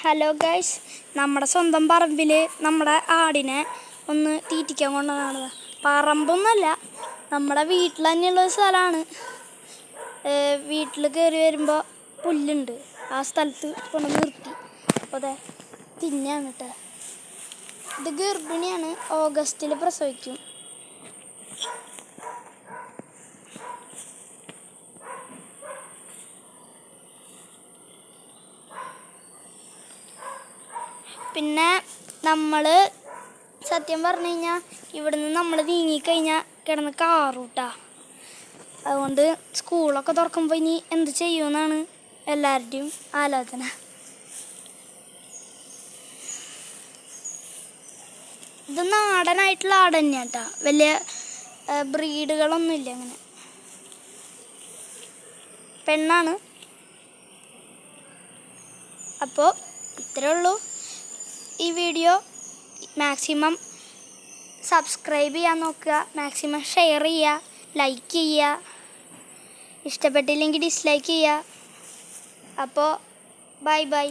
Hello guys, നമ്മുടെ സ്വന്തം പറമ്പിൽ നമ്മുടെ ആടിനെ ഒന്ന് തീറ്റിക്കാൻ കൊണ്ടുവന്നതാണ്. പറമ്പൊന്നുമല്ല, നമ്മുടെ വീട്ടിൽ തന്നെയുള്ളൊരു സ്ഥലമാണ്. വീട്ടിൽ കയറി വരുമ്പോൾ പുല്ലുണ്ട്, ആ സ്ഥലത്ത് കൊണ്ട് നിർത്തി. അപ്പോൾ അതെ തിന്നാണ് കേട്ടോ. ഇത് ഗർഭിണിയാണ്, ഓഗസ്റ്റിൽ പ്രസവിക്കും. പിന്നെ നമ്മൾ സത്യം പറഞ്ഞു കഴിഞ്ഞാൽ ഇവിടുന്ന് നമ്മൾ നീങ്ങിക്കഴിഞ്ഞാൽ കിടന്ന് കാറൂട്ടാ. അതുകൊണ്ട് സ്കൂളൊക്കെ തുറക്കുമ്പോൾ ഇനി എന്ത് ചെയ്യുമെന്നാണ് എല്ലാവരുടെയും ആലോചന. ഇത് നാടനായിട്ടുള്ള ആട് തന്നെയാണ് കേട്ടോ, വലിയ ബ്രീഡുകളൊന്നുമില്ല. അങ്ങനെ പെണ്ണാണ്. അപ്പോൾ ഇത്രയേ ഉള്ളൂ. ഈ വീഡിയോ മാക്സിമം സബ്സ്ക്രൈബ് ചെയ്യാൻ നോക്കുക, മാക്സിമം ഷെയർ ചെയ്യുക, ലൈക്ക് ചെയ്യുക, ഇഷ്ടപ്പെട്ടില്ലെങ്കിൽ ഡിസ്ലൈക്ക് ചെയ്യുക. അപ്പോൾ ബൈ ബൈ.